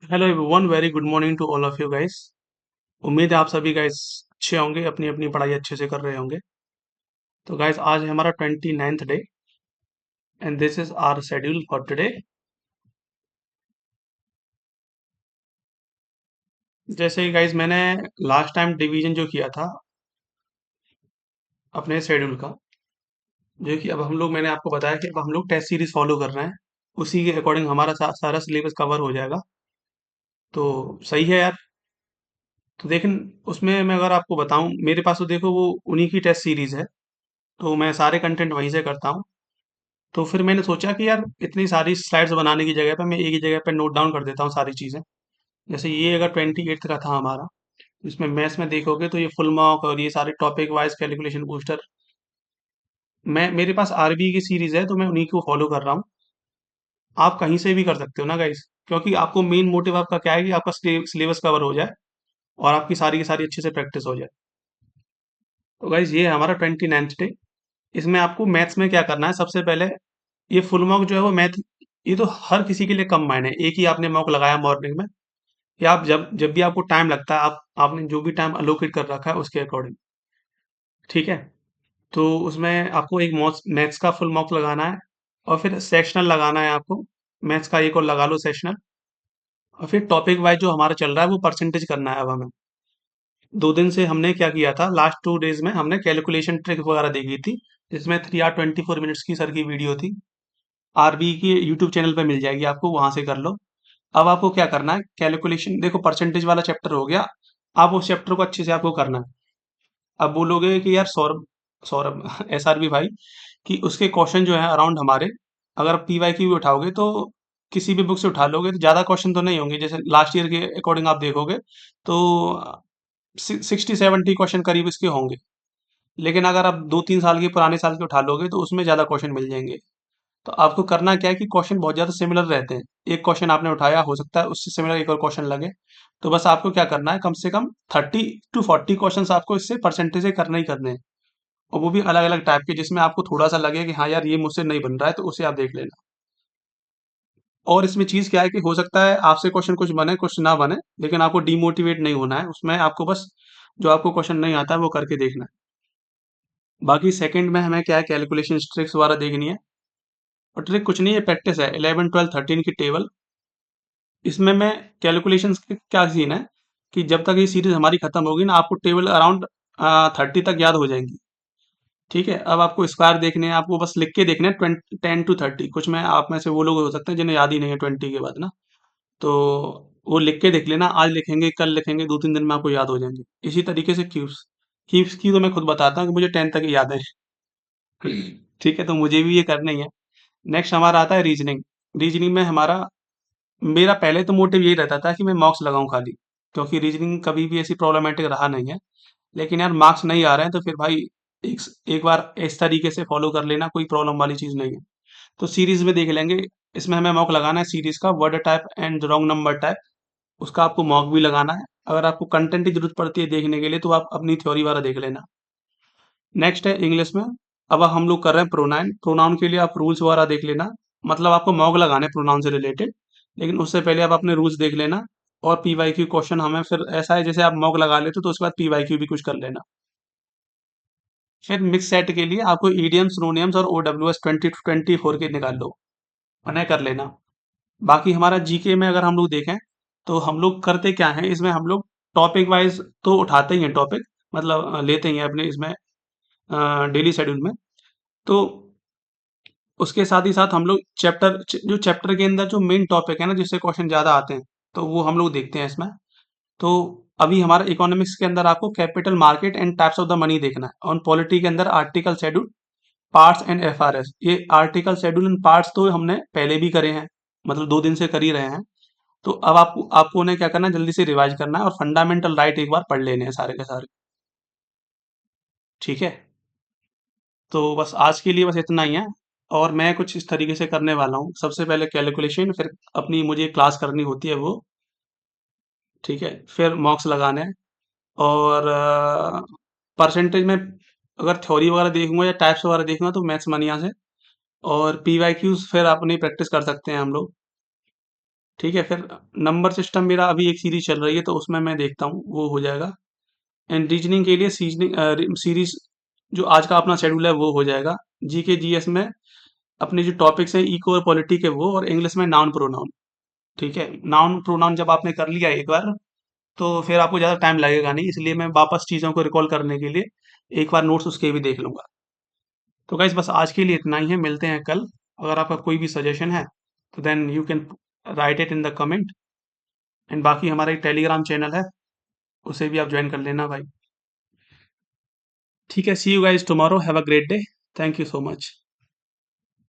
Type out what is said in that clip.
Hello everyone, very good morning to all of you guys. उम्मीद है आप सभी गाइस अच्छे होंगे, अपनी अपनी पढ़ाई अच्छे से कर रहे होंगे। तो गाइस आज है हमारा 29th day and this is our schedule for today. जैसे गाइस मैंने लास्ट टाइम डिवीजन जो किया था अपने शेड्यूल का, जो कि अब हम लोग मैंने आपको बताया कि अब हम लोग टेस्ट सीरीज फॉलो कर रहे हैं। उसी के अकॉर्डिंग हमारा सारा सिलेबस कवर हो जाएगा। तो सही है यार। तो देखें, उसमें मैं अगर आपको बताऊं, मेरे पास तो देखो वो उन्हीं की टेस्ट सीरीज है, तो मैं सारे कंटेंट वहीं से करता हूँ। तो फिर मैंने सोचा कि यार इतनी सारी स्लाइड्स बनाने की जगह पे मैं एक ही जगह पे नोट डाउन कर देता हूँ सारी चीज़ें। जैसे ये अगर 28th का था हमारा, इसमें मैथ्स में देखोगे तो ये फुल मार्क और ये सारे टॉपिक वाइज कैलकुलेशन बूस्टर, मैं मेरे पास आरबी की सीरीज है तो मैं उन्हीं को फॉलो कर रहा हूँ। आप कहीं से भी कर सकते हो ना गाइस, क्योंकि आपको मेन मोटिव आपका क्या है कि आपका सिलेबस कवर हो जाए और आपकी सारी की सारी अच्छे से प्रैक्टिस हो जाए। तो गाइस ये है हमारा 29th डे। इसमें आपको मैथ्स में क्या करना है, सबसे पहले ये फुल मॉक जो है वो मैथ, ये तो हर किसी के लिए कम मायने है। एक ही आपने मॉक लगाया मॉर्निंग में, या आप जब जब भी आपको टाइम लगता है, आप आपने जो भी टाइम अलोकेट कर रखा है उसके अकॉर्डिंग, ठीक है। तो उसमें आपको एक मैथ्स का फुल मॉक लगाना है, और फिर सेक्शनल लगाना है आपको। मैथ्स का एक और लगा लो सेक्शनल, और फिर टॉपिक वाइज जो हमारा चल रहा है वो परसेंटेज करना है अब हमें। 2 दिन से हमने क्या किया था, लास्ट 2 डेज में हमने कैलकुलेशन ट्रिक वगैरह देखी थी, जिसमें 3 hour 24 minutes की सर की वीडियो थी। आरबी की यूट्यूब चैनल पे मिल जाएगी आपको, वहां से कर लो। अब आपको क्या करना है, कैलकुलेशन देखो, परसेंटेज वाला चैप्टर हो गया। आप उस चैप्टर को अच्छे से आपको करना है। अब बोलोगे कि यार सौरभ, सौरभ एसआरबी भाई, कि उसके क्वेश्चन जो है अराउंड हमारे, अगर पीवाईक्यू भी उठाओगे तो किसी भी बुक से उठा लोगे तो ज्यादा क्वेश्चन तो नहीं होंगे। जैसे लास्ट ईयर के अकॉर्डिंग आप देखोगे तो 60-70 क्वेश्चन करीब इसके होंगे। लेकिन अगर आप 2-3 साल के पुराने साल के उठा लोगे तो उसमें ज्यादा क्वेश्चन मिल जाएंगे। तो आपको करना क्या है कि क्वेश्चन बहुत ज़्यादा सिमिलर रहते हैं। एक क्वेश्चन आपने उठाया, हो सकता है उससे सिमिलर एक और क्वेश्चन लगे। तो बस आपको क्या करना है, कम से कम 30 to 40 क्वेश्चन आपको इससे परसेंटेज से करने ही करने हैं। और वो भी अलग अलग टाइप के, जिसमें आपको थोड़ा सा लगे कि हाँ यार ये मुझसे नहीं बन रहा है, तो उसे आप देख लेना। और इसमें चीज़ क्या है कि हो सकता है आपसे क्वेश्चन कुछ बने कुछ ना बने, लेकिन आपको डिमोटिवेट नहीं होना है उसमें। आपको बस जो आपको क्वेश्चन नहीं आता है वो करके देखना है। बाकी सेकंड में हमें क्या है, कैलकुलेशन ट्रिक्स वगैरह देखनी है। और ट्रिक कुछ नहीं है, प्रैक्टिस है। 11 12 13 की टेबल, इसमें मैं कैलकुलेशंस क्या सीन है कि जब तक ये सीरीज हमारी खत्म होगी ना, आपको टेबल अराउंड 30 तक याद हो जाएंगी। ठीक है, अब आपको स्क्वायर देखने हैं, आपको बस लिख के देखने हैं 10 to 30। कुछ में आप में से वो लोग हो सकते हैं जिन्हें याद ही नहीं है 20 के बाद ना, तो वो लिख के देख लेना। आज लिखेंगे कल लिखेंगे, 2-3 दिन में आपको याद हो जाएंगे। इसी तरीके से क्यूब्स, क्यूब्स की तो मैं खुद बताता हूँ कि मुझे 10 तक ही याद है। ठीक है, तो मुझे भी ये करना ही है। नेक्स्ट हमारा आता है रीजनिंग। रीजनिंग में हमारा, मेरा पहले तो मोटिव यही रहता था कि मैं मार्क्स लगाऊं खाली, क्योंकि रीजनिंग कभी भी ऐसी प्रॉब्लमेटिक रहा नहीं है। लेकिन यार मार्क्स नहीं आ रहे हैं तो फिर भाई एक एक बार इस तरीके से फॉलो कर लेना, कोई प्रॉब्लम वाली चीज नहीं है। तो सीरीज में देख लेंगे। इसमें हमें मॉक लगाना है सीरीज का, word type and wrong number type. उसका आपको मॉक भी लगाना है। अगर आपको कंटेंट की जरूरत पड़ती है देखने के लिए तो आप अपनी थ्योरी वाला देख लेना। नेक्स्ट है इंग्लिश में। अब हम लोग कर रहे हैं प्रोनाउन। प्रोनाउन के लिए आप रूल्स वगैरह देख लेना। मतलब आपको मॉक लगाने प्रोनाउन से रिलेटेड, लेकिन उससे पहले आप अपने रूल्स देख लेना। और पीवाईक्यू क्वेश्चन हमें फिर ऐसा है, जैसे आप मॉक लगा लेते हो तो उसके बाद पीवाईक्यू भी कुछ कर लेना। फिर मिक्स सेट के लिए आपको ईडियम्स, सिनोनिम्स और ओडब्ल्यूएस 20 to 24 के निकाल लो, उन्हें कर लेना। बाकी हमारा जीके में अगर हम लोग देखें तो हम लोग करते क्या है, इसमें हम लोग टॉपिक वाइज तो उठाते ही हैं टॉपिक, मतलब लेते ही हैं अपने इसमें डेली शेड्यूल में। तो उसके साथ ही साथ हम लोग जो चैप्टर के अंदर जो मेन टॉपिक है ना, जिससे क्वेश्चन ज्यादा आते हैं, तो वो हम लोग देखते हैं इसमें। तो अभी हमारा इकोनॉमिक्स के अंदर आपको capital market and types of the money देखना है। और पॉलिटी के अंदर article schedule, parts and FRS. ये आर्टिकल शेड्यूल एंड पार्ट्स तो हमने पहले भी करे हैं, मतलब 2 दिन से कर ही रहे हैं। तो अब आपको आपको उन्हें क्या करना है, जल्दी से रिवाइज करना है और फंडामेंटल राइट एक बार पढ़ लेने हैं सारे के सारे। ठीक है, तो बस आज के लिए बस इतना ही है। और मैं कुछ इस तरीके से करने वाला हूँ, सबसे पहले कैलकुलेशन, फिर अपनी मुझे क्लास करनी होती है वो, ठीक है, फिर मॉक्स लगाने हैं। और परसेंटेज में अगर थ्योरी वगैरह देखूंगा या टाइप्स वगैरह देखूंगा तो मैथ्स मनिया से। और पीवाईक्यूज फिर अपनी प्रैक्टिस कर सकते हैं हम लोग। ठीक है, फिर नंबर सिस्टम मेरा अभी एक सीरीज चल रही है तो उसमें मैं देखता हूँ, वो हो जाएगा। एंड रीजनिंग के लिए सीरीज जो आज का अपना शेड्यूल है वो हो जाएगा। जीके जीएस में अपने जो टॉपिक्स हैं इको और पॉलिटी के वो, और इंग्लिश में नाउन प्रोनाउन। ठीक है, नाउन प्रोनाउन जब आपने कर लिया एक बार, तो फिर आपको ज़्यादा टाइम लगेगा नहीं, इसलिए मैं वापस चीज़ों को रिकॉल करने के लिए एक बार नोट्स उसके भी देख लूंगा। तो गाइस बस आज के लिए इतना ही है, मिलते हैं कल। अगर आपका कोई भी सजेशन है तो then you can write it in the comment. And बाकी हमारा एक टेलीग्राम चैनल है, उसे भी आप ज्वाइन कर लेना भाई। ठीक है, see you guys tomorrow, have a great day. Thank you so much.